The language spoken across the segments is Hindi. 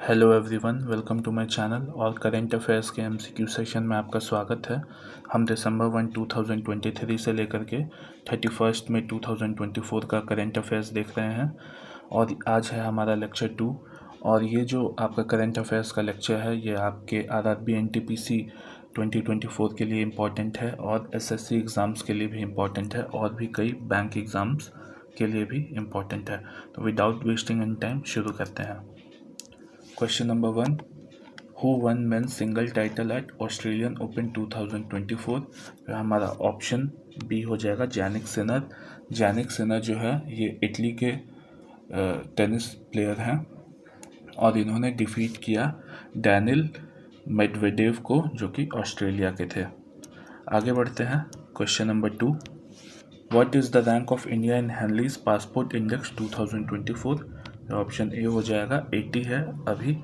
Hello everyone, welcome to my channel और करेंट अफेयर्स के एमसीक्यू सेशन में आपका स्वागत है। हम दिसंबर 1 2023 से लेकर के 31 मई 2024 का करेंट अफेयर्स देख रहे हैं और आज है हमारा लेक्चर 2। और ये जो आपका करेंट अफेयर्स का लेक्चर है ये आपके आरआरबी एनटीपीसी 2024 के लिए इम्पॉर्टेंट है और एसएससी एग्ज़ाम्स के लिए भी इम्पॉर्टेंट है और भी कई बैंक एग्ज़ाम्स के लिए भी इम्पॉर्टेंट है। तो विदाउट वेस्टिंग एनी टाइम शुरू करते हैं। Question number 1, who one men's single title at Australian open 2024। हमारा ऑप्शन बी हो जाएगा जैनिक सिनर। जैनिक सिनर जो है ये इटली के टेनिस प्लेयर हैं और इन्होंने डिफीट किया डैनिल मेडवेडेव को जो कि ऑस्ट्रेलिया के थे। आगे बढ़ते हैं। Question number 2, what is the rank of India in Henley's passport index 2024। Option A हो जाएगा 80 है अभी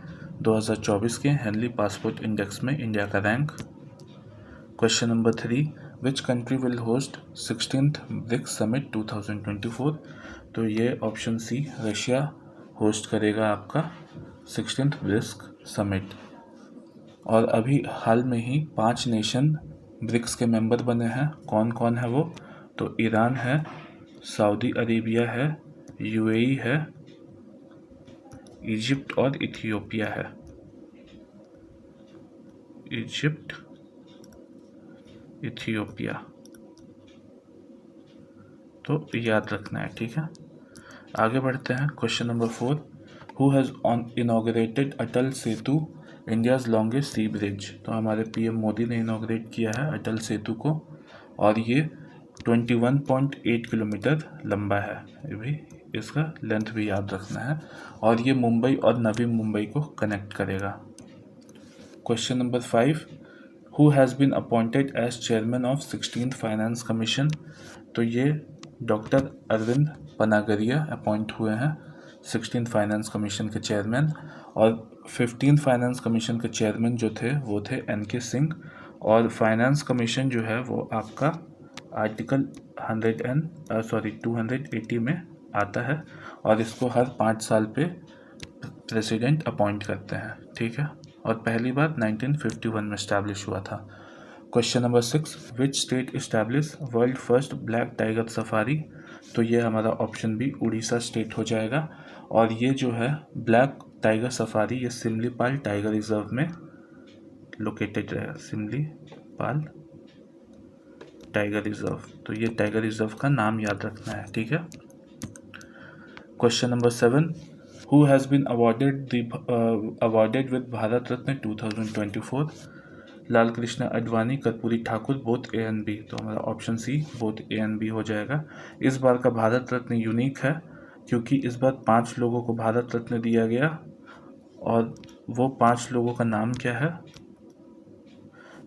2024 के हेनली पासपोर्ट इंडेक्स में इंडिया का rank. Question number 3, which country will host 16th BRICS summit 2024। तो ये ऑप्शन सी रशिया होस्ट करेगा आपका 16th ब्रिक्स समिट। और अभी हाल में ही 5 नेशन ब्रिक्स के मेंबर बने हैं। कौन कौन है वो? तो ईरान है, सऊदी अरेबिया है, यूएई है, इजिप्ट और इथियोपिया है। इजिप्ट, इथियोपिया, तो याद रखना है, ठीक है। आगे बढ़ते हैं। Question number 4, who has inaugurated Atal Setu India's longest sea bridge. तो हमारे पीएम मोदी ने इनॉग्रेट किया है अटल सेतु को और ये 21.8 किलोमीटर लंबा है। ये भी इसका लेंथ भी याद रखना है और ये मुंबई और नवी मुंबई को कनेक्ट करेगा। Question number 5, who has been appointed as chairman of 16th finance commission. तो ये डॉक्टर अरविंद पनागरिया अपॉइंट हुए हैं 16th फाइनेंस कमीशन के चेयरमैन। और 15th फाइनेंस कमीशन के चेयरमैन जो थे वो थे एनके सिंह। और फाइनेंस कमीशन जो है वो आपका आर्टिकल 280 में आता है और इसको हर 5 साल पे प्रेसिडेंट अपॉइंट करते हैं, ठीक है। और पहली बार 1951 में इस्टेब्लिश हुआ था। Question number 6, which state establish world first black tiger safari. तो ये हमारा ऑप्शन बी उड़ीसा स्टेट हो जाएगा। और ये जो है ब्लैक टाइगर सफारी ये सिमलीपाल टाइगर रिजर्व में लोकेटेड है। सिमलीपाल टाइगर रिजर्व, तो ये टाइगर रिजर्व का नाम याद रखना है, ठीक है। Question number 7, who has been awarded with Bharat Ratna 2024। Lal Krishna Advani, Karpoori Thakur, both A and B. तो हमारा option C both A and B हो जाएगा। इस बार का भारत रत्न यूनिक है क्योंकि इस बार 5 लोगों को भारत रत्न दिया गया और वो 5 लोगों का नाम क्या है?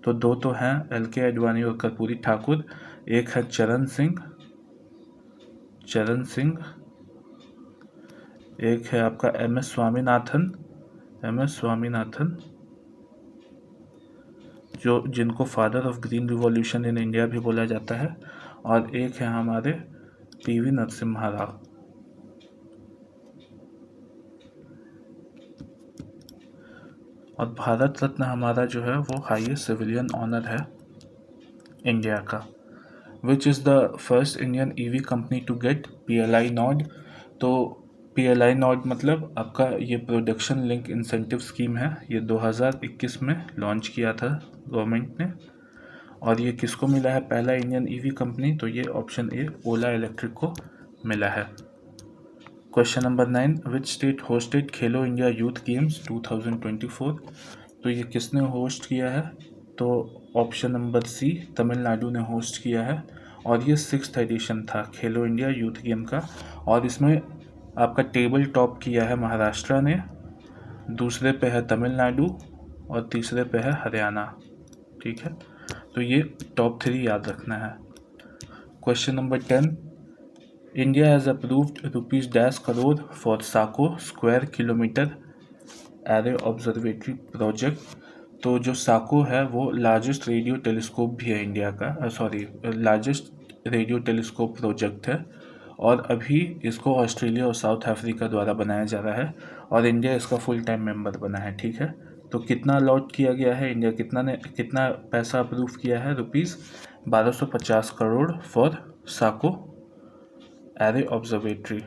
तो 2 तो हैं एल.के. अडवाणी और कर्पूरी ठाकुर, एक है चरण सिंह, एक है आपका एम.एस. स्वामीनाथन जो जिनको father of green revolution in India भी बोला जाता है, और एक है हमारे पीवी नरसिम्हा राव। और भारत रत्न हमारा जो है वो हाईएस्ट सिविलियन ऑनर है इंडिया का। Which is the first Indian EV company to get PLI nod. तो PLI नॉड मतलब आपका ये प्रोडक्शन लिंक इंसेंटिव स्कीम है। ये 2021 में लॉन्च किया था गवर्नमेंट ने। और ये किसको मिला है पहला इंडियन ईवी कंपनी? तो ये ऑप्शन ए ओला इलेक्ट्रिक को मिला है। Question number 9, which state hosted Khelo India youth games 2024। तो ये किसने होस्ट किया है? तो ऑप्शन नंबर सी तमिलनाडु ने होस्ट किया है और ये 6th एडिशन था खेलो इंडिया यूथ गेम का। और इसमें आपका टेबल टॉप किया है महाराष्ट्र ने, दूसरे पे है तमिलनाडु और तीसरे पे है हरियाणा, ठीक है। तो ये टॉप 3 याद रखना है। Question number 10, India has approved ₹10 crore for SKAO square kilometre array observatory project. तो जो साको है वो लार्जेस्ट रेडियो टेलीस्कोप भी है इंडिया का, लार्जेस्ट रेडियो टेलीस्कोप प्रोजेक्ट है और अभी इसको ऑस्ट्रेलिया और साउथ अफ्रीका द्वारा बनाया जा रहा है। और इंडिया इसका फुल टाइम मेंबर बना है। ठीक है, तो कितना अलॉट किया गया है, इंडिया कितना पैसा अप्रूव किया है, ₹1250 crore for SKAO array observatory.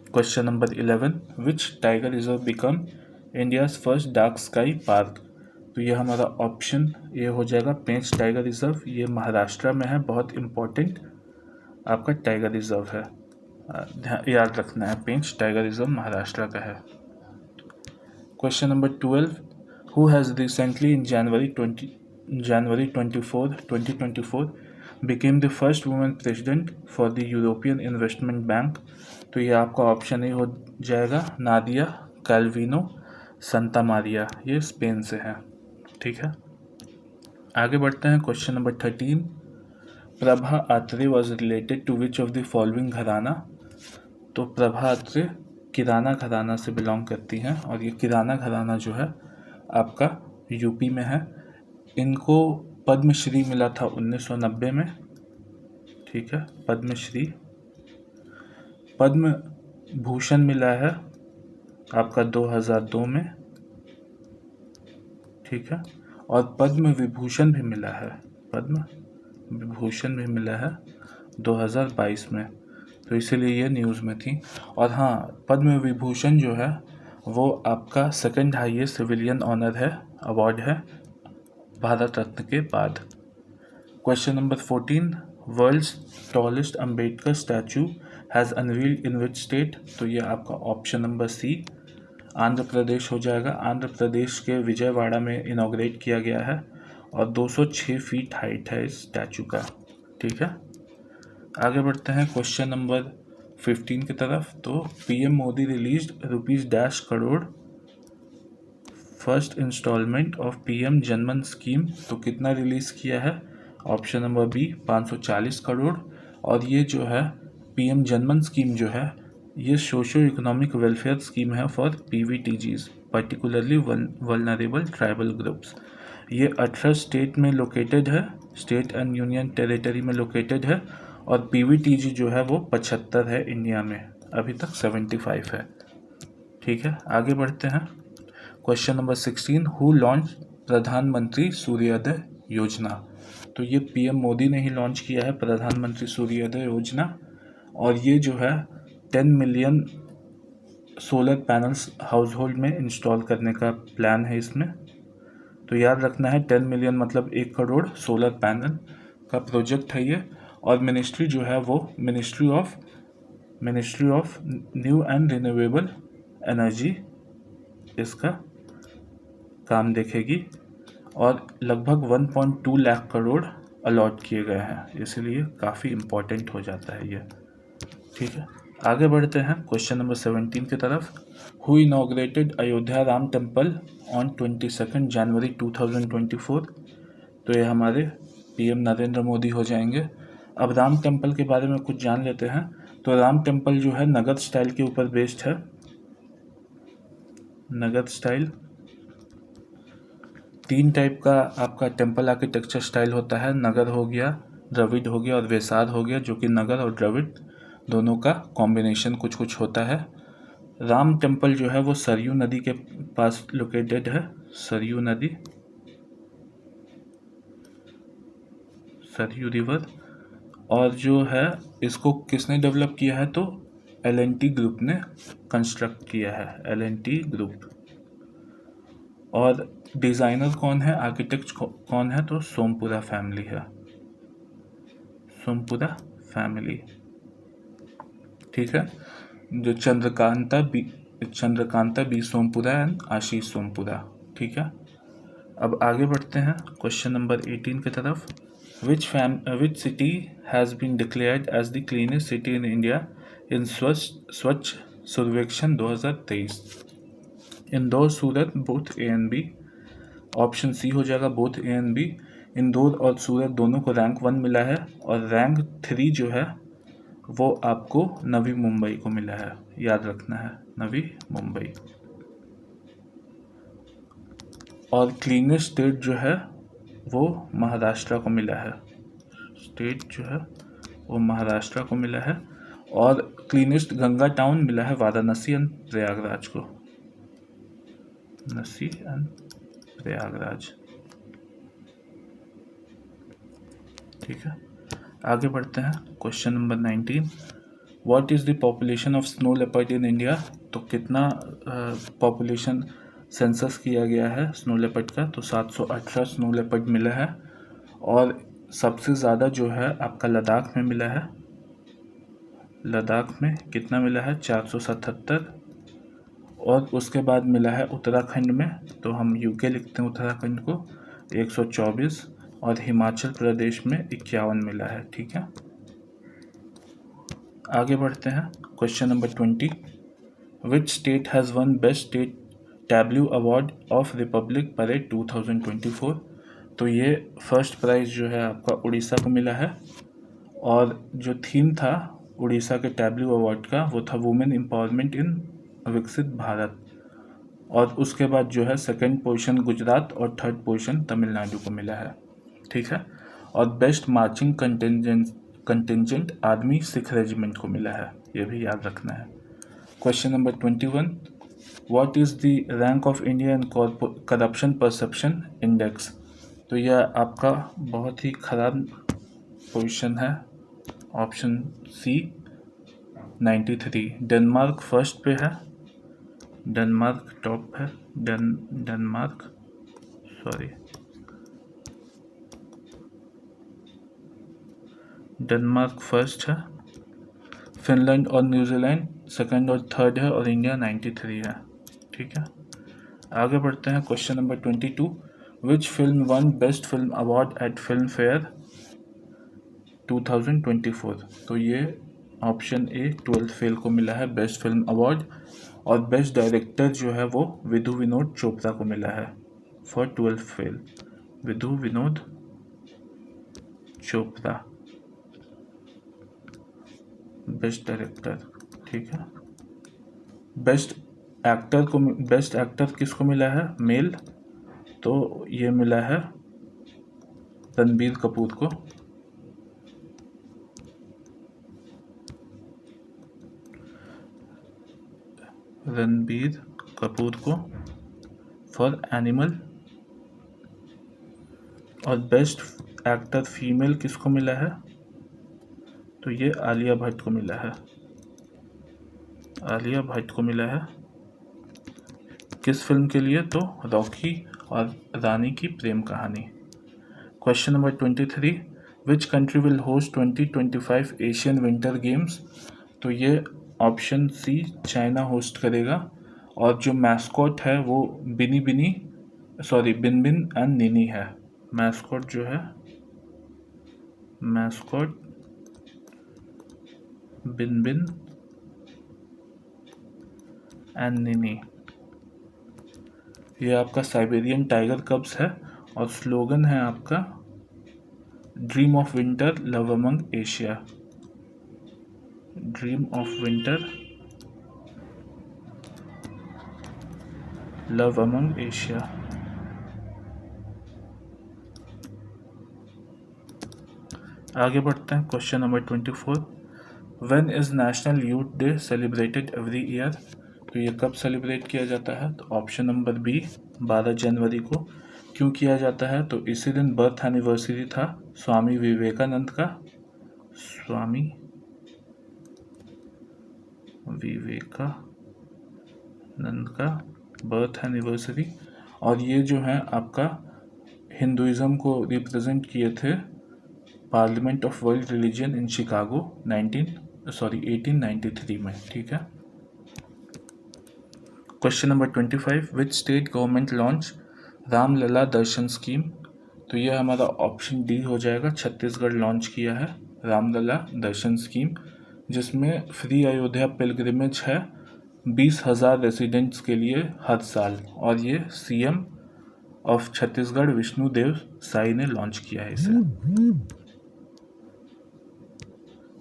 Question number 11, which tiger reserve become India's first dark sky park. तो ये हमारा ऑप्शन ये हो जाएगा पेंच टाइगर रिजर्व। ये महाराष्ट्र में है, बहुत इम्पोर्टेंट आपका टाइगर रिजर्व है, याद रखना है, पेंच टाइगर रिजर्व महाराष्ट्र का है। Question number 12, who has recently in January 24, 2024 became the first woman president for the European Investment Bank। तो ये आपका ऑप्शन ही हो जाएगा नादिया कैल्विनो संता मारिया, ये स्पेन से है। ठीक है, आगे बढ़ते हैं। Question number 13, Prabha Atre was related to which of the following gharana. तो प्रभा आत्रे किराना घराना से बिलोंग करती हैं और ये किराना घराना जो है आपका यूपी में है। इनको पद्मश्री मिला था 1990 में। ठीक है, पद्मश्री, पद्म भूषण मिला है आपका 2002 में। ठीक है, और पद्म विभूषण भी मिला है, पद्म विभूषण भी मिला है 2022 में, तो इसीलिए ये न्यूज़ में थी। और हाँ, पद्म विभूषण जो है वो आपका सेकंड हाईएस्ट सिविलियन ऑनर है, अवार्ड है भारत रत्न के बाद। Question number 14, world's tallest Ambedkar statue has unveiled in which state. तो ये आपका option number C Andhra Pradesh हो जाएगा। आंध्र प्रदेश के विजयवाड़ा में इनॉग्रेट किया गया है और 206 फीट हाइट है इस स्टैचू का। ठीक है, आगे बढ़ते हैं क्वेश्चन नंबर 15 की तरफ। तो पीएम मोदी रिलीज्ड ₹डैश crore first instalment of PM Janman scheme. तो कितना रिलीज़ किया है, ऑप्शन नंबर बी 540 करोड़। और ये जो है पीएम जनमन स्कीम जो है ये सोशो इकोनॉमिक वेलफेयर स्कीम है for PVTGs, particularly vulnerable tribal groups. ये 18 स्टेट में लोकेटेड है, स्टेट एंड यूनियन टेरिटरी में लोकेटेड है। और पीवीटीजी जो है वो 75 है इंडिया में, अभी तक 75 है। ठीक है, आगे बढ़ते हैं। क्वेश्चन नंबर 16, हु लॉन्च प्रधानमंत्री सूर्योदय योजना। तो ये पीएम मोदी ने ही लॉन्च किया है प्रधानमंत्री सूर्योदय योजना। और ये जो है 10 million solar panels house hold में इंस्टॉल करने का प्लान है इसमें। तो याद रखना है 10 मिलियन मतलब 1 करोड़ सोलर पैनल का प्रोजेक्ट है ये। और मिनिस्ट्री जो है वो ministry of new and renewable energy इसका काम देखेगी। और लगभग 1.2 लाख करोड़ अलॉट किए गए हैं, इसलिए काफ़ी इम्पोर्टेंट हो जाता है ये। ठीक है, आगे बढ़ते हैं क्वेश्चन नंबर 17 की तरफ। Who inaugurated Ayodhya Ram temple on 22 जनवरी 2024। तो ये हमारे पीएम नरेंद्र मोदी हो जाएंगे। अब राम टेम्पल के बारे में कुछ जान लेते हैं। तो राम टेम्पल जो है नगद स्टाइल के ऊपर बेस्ड है। नगद स्टाइल 3 टाइप का आपका टेम्पल आर्किटेक्चर स्टाइल होता है, नगर हो गया, द्रविड़ हो गया और वेसाद हो गया, जो कि नगर और द्रविड़ दोनों का कॉम्बिनेशन कुछ कुछ होता है। राम टेम्पल जो है वो सरयू नदी के पास लोकेटेड है, सरयू नदी, सरयू रिवर। और जो है इसको किसने डेवलप किया है, तो L&T ग्रुप ने कंस्ट्रक्ट किया है, L&T ग्रुप। और डिज़ाइनर कौन है, आर्किटेक्ट कौन है, तो सोमपुरा फैमिली है, सोमपुरा फैमिली। ठीक है, जो चंद्रकांता बी सोमपुरा एंड आशीष सोमपुरा। ठीक है, अब आगे बढ़ते हैं क्वेश्चन नंबर 18 की तरफ। Which city has been declared as the cleanest city in India in Swachh Survekshan 2023। Indore, Surat, both A and B. Option C हो जाएगा both A and B. Indore और सूरत दोनों को रैंक 1 मिला है और रैंक 3 जो है वो आपको नवी मुंबई को मिला है, याद रखना है, नवी मुंबई। और क्लीनेस्ट स्टेट जो है वो महाराष्ट्र को मिला है, स्टेट जो है वो महाराष्ट्र को मिला है। और क्लीनेस्ट गंगा टाउन मिला है वाराणसी एंड प्रयागराज को। वाराणसी एंड प्रयागराज। ठीक है, आगे बढ़ते हैं। Question number 19, what is the population of snow leopard in India? तो कितना पॉपुलेशन सेंसस किया गया है स्नो लेपर्ड का? तो 718 स्नो लेपर्ड मिला है, और सबसे ज़्यादा जो है आपका लद्दाख में मिला है। लद्दाख में कितना मिला है? 477, और उसके बाद मिला है उत्तराखंड में, तो हम यूके लिखते हैं उत्तराखंड को, 124, और हिमाचल प्रदेश में 51 मिला है। ठीक है, आगे बढ़ते हैं। Question number 20, which state has one best state Tableau award of Republic parade 2024? तो ये फर्स्ट प्राइज़ जो है आपका उड़ीसा को मिला है, और जो थीम था उड़ीसा के टैब्ल्यू अवार्ड का वो था वुमेन एम्पावरमेंट इन विकसित भारत, और उसके बाद जो है सेकंड पोजीशन गुजरात और थर्ड पोजीशन तमिलनाडु को मिला है। ठीक है, और best marching contingent army Sikh regiment को मिला है, ये भी याद रखना है। Question number 21, what is the rank of India in corruption perception index? तो यह आपका बहुत ही खराब पोजीशन है, ऑप्शन सी 93। डेनमार्क फर्स्ट पे है, डेनमार्क टॉप है, डेनमार्क फर्स्ट है, फिनलैंड और न्यूजीलैंड सेकंड और थर्ड है, और इंडिया 93 है। ठीक है, आगे बढ़ते हैं। क्वेश्चन नंबर 22, विच film won best film award eight film fair 2024? तो ये ऑप्शन ए 12th फेल को मिला है बेस्ट फिल्म अवार्ड, और बेस्ट डायरेक्टर जो है वो विधु विनोद चोपड़ा को मिला है for 12th fail, Vidhu Vinod Chopra best director. ठीक है, बेस्ट एक्टर किसको मिला है? मेल, तो ये मिला है रणबीर कपूर को। रणबीर कपूर को फॉर एनिमल, और बेस्ट एक्टर फीमेल किसको मिला है? तो ये आलिया भट्ट को मिला है, आलिया भट्ट को मिला है। किस फिल्म के लिए? तो रॉकी और रानी की प्रेम कहानी। Question number 23, which country will host 2025 Asian winter games? तो ये ऑप्शन सी चाइना होस्ट करेगा, और जो मैस्कॉट है वो बिन बिन एंड निनी है। मैस्कॉट जो है, मैस्कॉट बिन एंड निनी, ये आपका साइबेरियन टाइगर कब्स है, और स्लोगन है आपका dream of winter love among Asia, dream of winter love among Asia. आगे बढ़ते हैं। Question number 24, when is national youth day celebrated every year? तो ये कब सेलिब्रेट किया जाता है? तो ऑप्शन नंबर बी 12 जनवरी को। क्यों किया जाता है? तो इसी दिन बर्थ एनिवर्सरी था स्वामी विवेकानंद का, स्वामी विवेकानंद का बर्थ एनिवर्सरी, और ये जो है आपका हिंदुइज्म को रिप्रेजेंट किए थे parliament of world religion in Chicago 1893 में। ठीक है, question number 25, which state government launch Ramlala Darshan scheme? तो ये हमारा ऑप्शन डी हो जाएगा, छत्तीसगढ़ लॉन्च किया है रामलला दर्शन स्कीम, जिसमें फ्री अयोध्या पिलग्रिमेज है 20,000 रेसिडेंट्स के लिए हर साल, और ये सीएम ऑफ छत्तीसगढ़ विष्णुदेव साई ने लॉन्च किया है इसे।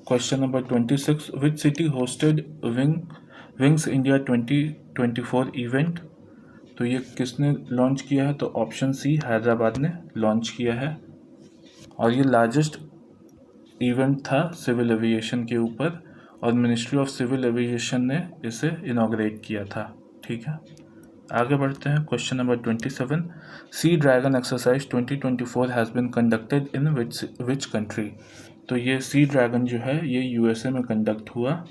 Question number 26, which city hosted wings India 2024 event? तो ये किसने लॉन्च किया है? तो ऑप्शन सी हैदराबाद ने लॉन्च किया है, और ये लार्जेस्ट इवेंट था सिविल एविएशन के ऊपर, और मिनिस्ट्री ऑफ सिविल एविएशन ने इसे इनॉग्रेट किया था। ठीक है, आगे बढ़ते हैं। Question number 27, sea dragon exercise 2024 has been conducted in which country. तो ये सी ड्रैगन जो है ये यूएसए में कंडक्ट हुआ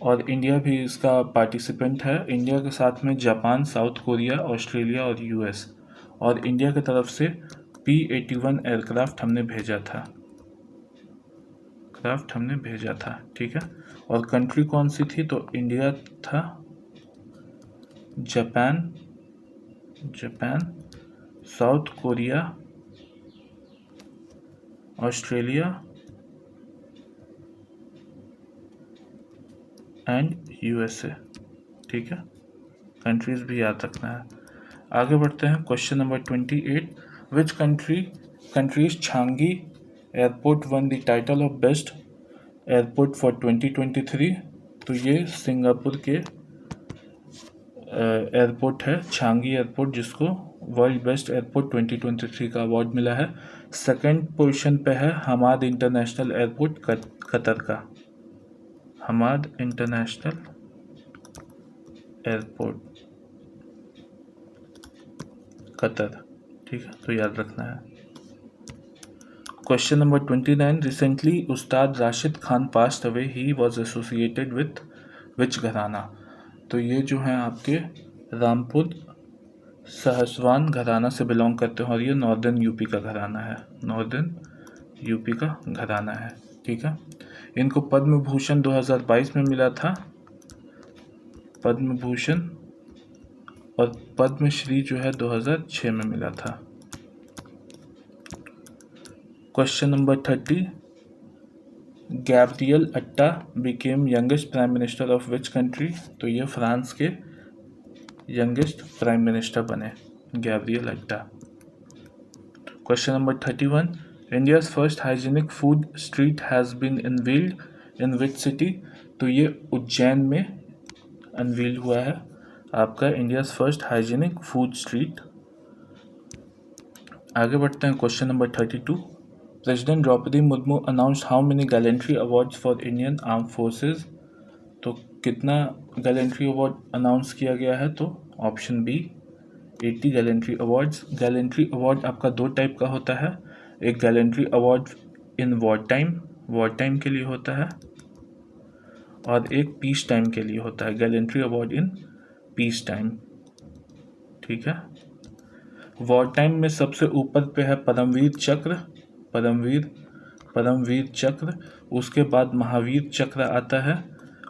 और इंडिया भी इसका पार्टिसिपेंट है। इंडिया के साथ में जापान, साउथ कोरिया, ऑस्ट्रेलिया और यूएस, और इंडिया की तरफ से P-81 एयरक्राफ्ट हमने भेजा था। ठीक है, और कंट्री कौन सी थी? तो इंडिया था, Japan, south Korea, Australia and USA. ठीक है, कंट्रीज भी याद रखना है। आगे बढ़ते हैं। Question number 28, which countries Changi airport won the title of best airport for 2023। तो ये सिंगापुर के एयरपोर्ट है, छांगी एयरपोर्ट, जिसको वर्ल्ड बेस्ट एयरपोर्ट 2023 का अवार्ड मिला है। सेकंड पोजीशन पे है हमाद इंटरनेशनल एयरपोर्ट कतर का, हमाद इंटरनेशनल एयरपोर्ट कतर। ठीक है, तो याद रखना है। Question number 29, recently Ustad Rashid Khan passed away, he was associated with which घराना। तो ये जो है आपके रामपुर सहसवान घराना से बिलोंग करते हैं और ये नॉर्दर्न यूपी का घराना है। ठीक है, इनको पद्म भूषण 2022 में मिला था, पद्म भूषण, और पद्मश्री जो है 2006 में मिला था। Question number 30, Gabriel Attal became youngest prime minister of which country. तो ये फ्रांस के यंगेस्ट प्राइम मिनिस्टर बने, Gabriel Attal. Question number 31, India's first hygienic food street has been unveiled in which city. तो ये उज्जैन में अनवील्ड हुआ है आपका India's first hygienic food street. आगे बढ़ते हैं। Question number 32, president Droupadi Murmu announced how many gallantry awards for Indian arm forces. तो कितना गैलेंट्री अवार्ड अनाउंस किया गया है? तो option B 80 gallantry awards. Gallantry award आपका दो टाइप का होता है, एक gallantry award in war time के लिए होता है, और एक पीस टाइम के लिए होता है, gallantry award in peace time. ठीक है, वॉर टाइम में सबसे ऊपर पे है परमवीर चक्र, उसके बाद महावीर चक्र आता है,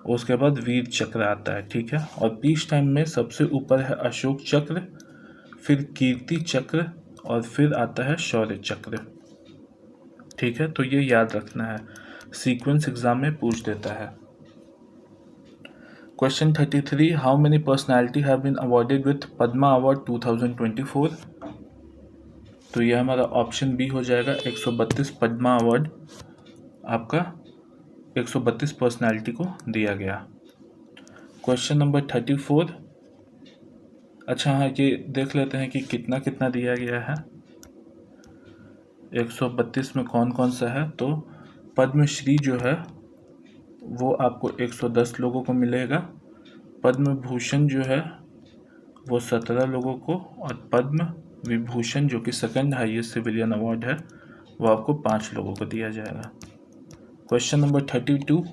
उसके बाद वीर चक्र आता है। ठीक है, और पीस टाइम में सबसे ऊपर है अशोक चक्र, फिर कीर्ति चक्र, और फिर आता है शौर्य चक्र। ठीक है, तो ये याद रखना है, सीक्वेंस एग्जाम में पूछ देता है। Question 33, how many personality have been awarded with Padma award 2024। तो ये हमारा ऑप्शन बी हो जाएगा, 132 पद्मा अवार्ड आपका 132 पर्सनैलिटी को दिया गया। क्वेश्चन नंबर 34, अच्छा हाँ, ये देख लेते हैं कि कितना कितना दिया गया है। 132 में कौन कौन सा है? तो पद्मश्री जो है वो आपको 110 लोगों को मिलेगा, पद्म भूषण जो है वो 17 लोगों को, और पद्म विभूषण जो कि सेकंड हाईएस्ट सिविलियन अवार्ड है वो आपको 5 लोगों को दिया जाएगा। Question number 34,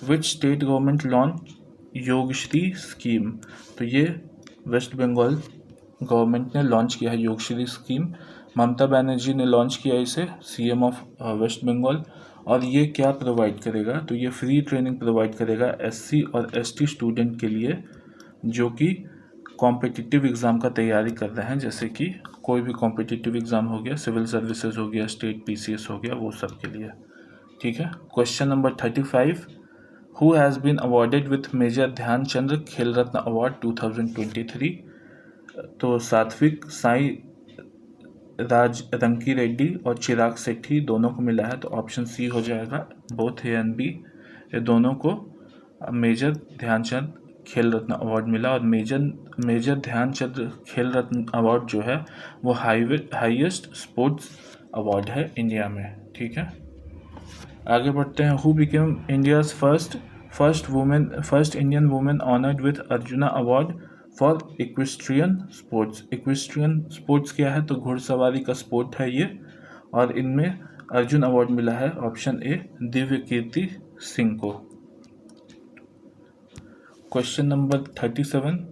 which state government launch Yogashree scheme. तो ये वेस्ट बंगाल गवर्नमेंट ने लॉन्च किया है योगश्री स्कीम, ममता बनर्जी ने लॉन्च किया इसे, सीएम ऑफ वेस्ट बंगाल। और ये क्या प्रोवाइड करेगा? तो ये फ्री ट्रेनिंग प्रोवाइड करेगा एससी और एसटी स्टूडेंट के लिए जो कि कॉम्पिटिटिव एग्ज़ाम का तैयारी कर रहे हैं, जैसे कि कोई भी कॉम्पिटिटिव एग्ज़ाम हो गया, सिविल सर्विसेज हो गया, स्टेट पीसीएस हो गया, वो सब के लिए। ठीक है, question number 35, who has been awarded with major Dhyan Chand Khel Ratna award 2023। तो सात्विक साई राज रंकी रेड्डी और चिराग सेठी दोनों को मिला है, तो ऑप्शन सी हो जाएगा, बोथ ए एंड बी। ये दोनों को मेजर ध्यानचंद खेल रत्न अवार्ड मिला, और मेजर ध्यानचंद खेल रत्न अवार्ड जो है वो हाईएस्ट स्पोर्ट्स अवार्ड है इंडिया में। ठीक है, आगे बढ़ते हैं। Who became India's first first Indian women honoured with arjuna award for equestrian sports. Equestrian sports क्या है? तो घुड़सवारी का स्पोर्ट है ये, और इनमें अर्जुन अवार्ड मिला है ऑप्शन ए दिव्य कीर्ति सिंह को। Question number 37,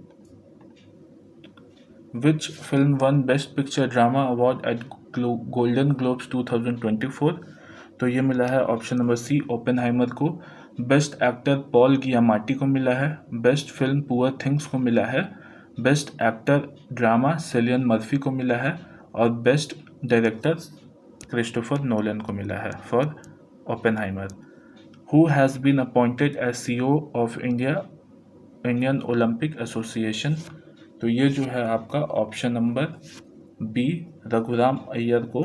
which film won best picture drama award at golden globes 2024? तो ये मिला है ऑप्शन नंबर सी ओपेनहाइमर को। बेस्ट एक्टर पॉल गियामाटी को मिला है। बेस्ट फिल्म पुअर थिंग्स को मिला है। Best actor drama Cillian Murphy को मिला है, और बेस्ट डायरेक्टर क्रिस्टोफर नोलन को मिला है for Oppenheimer. Who has been appointed as CEO of Indian Olympic Association? तो ये जो है आपका option number B Raghuram Iyer को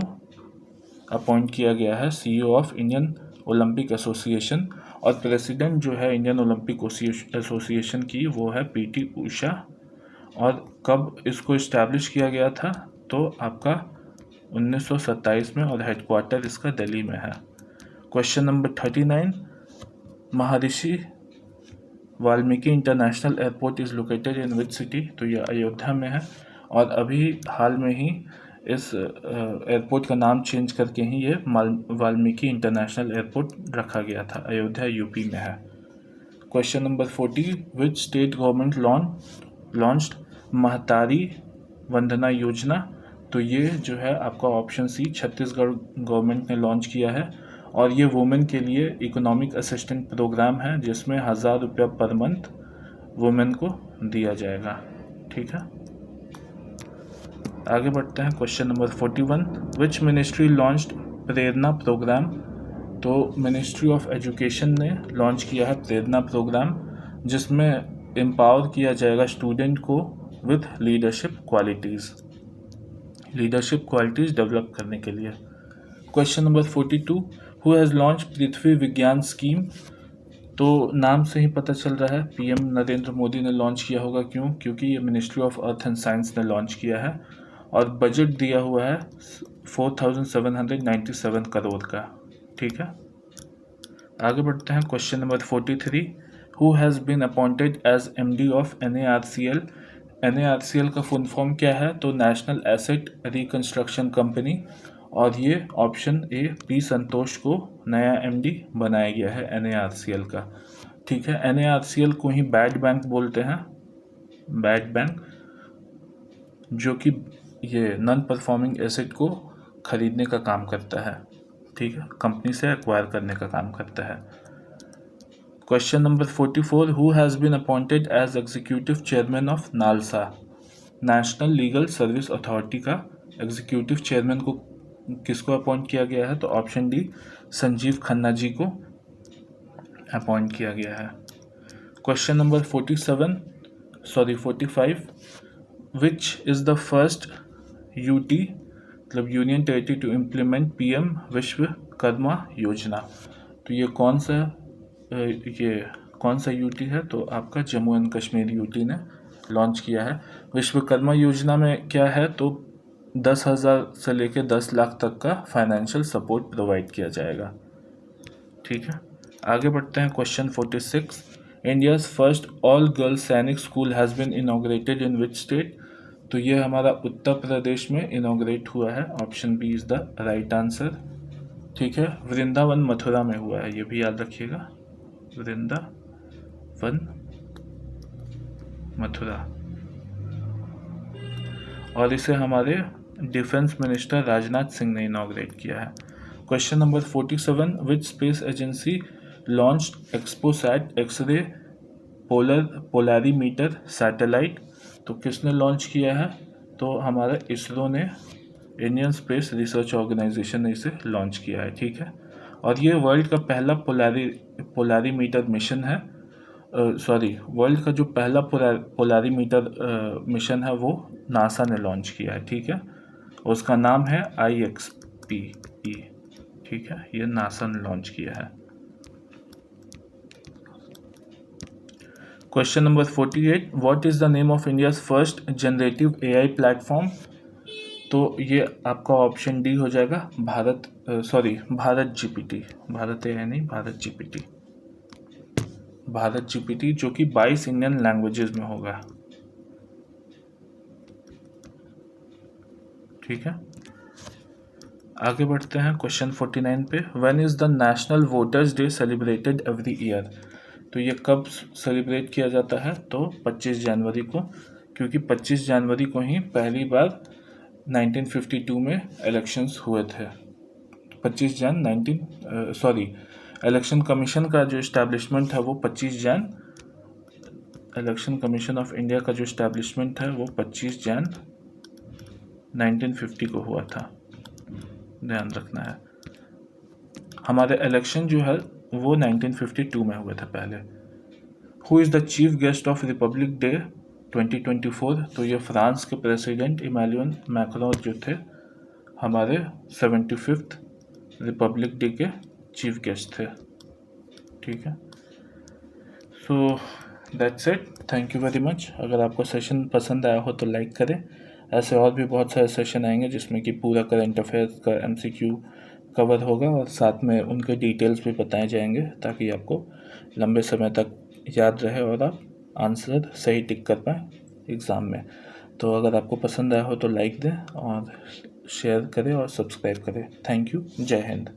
अपॉइंट किया गया है CEO of Indian Olympic Association, और प्रेसिडेंट जो है इंडियन ओलंपिक एसोसिएशन की वो है PT उषा। और कब इसको इस्टेब्लिश किया गया था? तो आपका 1927 में, और हेडक्वार्टर इसका दिल्ली में है। Question number 39, Maharshi Valmiki international airport is located in which city? तो यह अयोध्या में है, और अभी हाल में ही इस एयरपोर्ट का नाम चेंज करके ही ये वाल्मीकि इंटरनेशनल एयरपोर्ट रखा गया था। अयोध्या यूपी में है। क्वेश्चन नंबर 40, विच स्टेट गवर्नमेंट लॉन्च्ड महतारी वंदना योजना? तो ये जो है आपका ऑप्शन सी छत्तीसगढ़ गवर्नमेंट ने लॉन्च किया है, और ये वुमेन के लिए इकोनॉमिक असिस्टेंट प्रोग्राम है जिसमें 1000 रुपया पर मंथ वुमेन को दिया जाएगा। ठीक है, आगे बढ़ते हैं। Question number 41, which ministry launched Prerna program? तो मिनिस्ट्री ऑफ एजुकेशन ने लॉन्च किया है प्रेरणा प्रोग्राम, जिसमें एम्पावर किया जाएगा स्टूडेंट को विथ लीडरशिप क्वालिटीज़ डेवलप करने के लिए। Question number 42, who has launch Prithvi Vigyan scheme? तो नाम से ही पता चल रहा है PM नरेंद्र मोदी ने लॉन्च किया होगा। क्यों? क्योंकि ये ministry of earth and science ने लॉन्च किया है, और बजट दिया हुआ है 4797 करोड़ का। ठीक है, आगे बढ़ते हैं। Question number 43, who has been appointed as MD of NARCL? NARCL का फुल फॉर्म क्या है? तो नेशनल एसेट रिकंस्ट्रक्शन कंपनी, और ये ऑप्शन ए P संतोष को नया MD बनाया गया है NARCL का। ठीक है, NARCL को ही बैड बैंक बोलते हैं, बैड बैंक, जो कि ये नॉन परफॉर्मिंग एसेट को खरीदने का काम करता है। ठीक है, कंपनी से एक्वायर करने का काम करता है। Question number 44, who has been appointed as executive chairman of NALSA? National legal service authority का एग्जीक्यूटिव चेयरमैन को किसको अपॉइंट किया गया है? तो ऑप्शन डी संजीव खन्ना जी को अपॉइंट किया गया है। Question number 45, which is the first UT मतलब union territory to implement PM Vishwakarma Yojana? तो ये कौन सा UT है? तो आपका जम्मू एंड कश्मीर UT ने लॉन्च किया है। विश्वकर्मा योजना में क्या है? तो 10,000 से लेकर 10 लाख तक का फाइनेंशियल सपोर्ट प्रोवाइड किया जाएगा। ठीक है, आगे बढ़ते हैं। Question 46, India's first all girls Sainik school has been inaugurated in which state? तो ये हमारा उत्तर प्रदेश में इनॉग्रेट हुआ है। Option B is the right answer. ठीक है, वृंदावन मथुरा में हुआ है, ये भी याद रखिएगा, वृंदावन मथुरा। और इसे हमारे डिफेंस मिनिस्टर राजनाथ सिंह ने इनॉग्रेट किया है। Question number 47, which space agency launched XPoSat X-ray polarimeter satellite? तो किसने लॉन्च किया है? तो हमारा इसरो ने, इंडियन स्पेस रिसर्च ऑर्गेनाइजेशन ने इसे लॉन्च किया है। ठीक है, और ये वर्ल्ड का पहला पोलैरीमीटर मिशन है। वर्ल्ड का जो पहला पोलैरीमीटर मिशन है वो नासा ने लॉन्च किया है। ठीक है, उसका नाम है IXPE। ठीक है, ये नासा ने लॉन्च किया है। Question number 48, what is the name of India's first generative AI platform? तो ये आपका ऑप्शन डी हो जाएगा, भारत GPT। भारत AI नहीं, भारत GPT। भारत जीपीटी, जो कि 22 इंडियन लैंग्वेजेस में होगा। ठीक है, आगे बढ़ते हैं क्वेश्चन 49 पे। When is the national voters day celebrated every year? तो ये कब सेलिब्रेट किया जाता है? तो 25 जनवरी को, क्योंकि 25 जनवरी को ही पहली बार 1952 में इलेक्शंस हुए थे। 25 जन 19 इलेक्शन कमीशन का जो इस्टेब्लिशमेंट है वो 25 जन, इलेक्शन कमीशन ऑफ इंडिया का जो इस्टेब्लिशमेंट है वो 25 जन 1950 को हुआ था, ध्यान रखना है। हमारे इलेक्शन जो है वो 1952 में हुए थे पहले। Who is the chief guest of Republic day 2024? तो ये फ्रांस के प्रेसिडेंट इमैनुअल मैक्रोन जो थे हमारे 75th रिपब्लिक डे के चीफ गेस्ट थे। ठीक है, so that's it, thank you very much. अगर आपको सेशन पसंद आया हो तो लाइक करें। ऐसे और भी बहुत सारे सेशन आएंगे जिसमें कि पूरा करंट अफेयर्स का MCQ कवर होगा और साथ में उनके डिटेल्स भी बताए जाएंगे, ताकि आपको लंबे समय तक याद रहे और आप आंसर सही टिक कर पाएँ एग्ज़ाम में। तो अगर आपको पसंद आया हो तो लाइक दें और शेयर करें और सब्सक्राइब करें। थैंक यू, जय हिंद।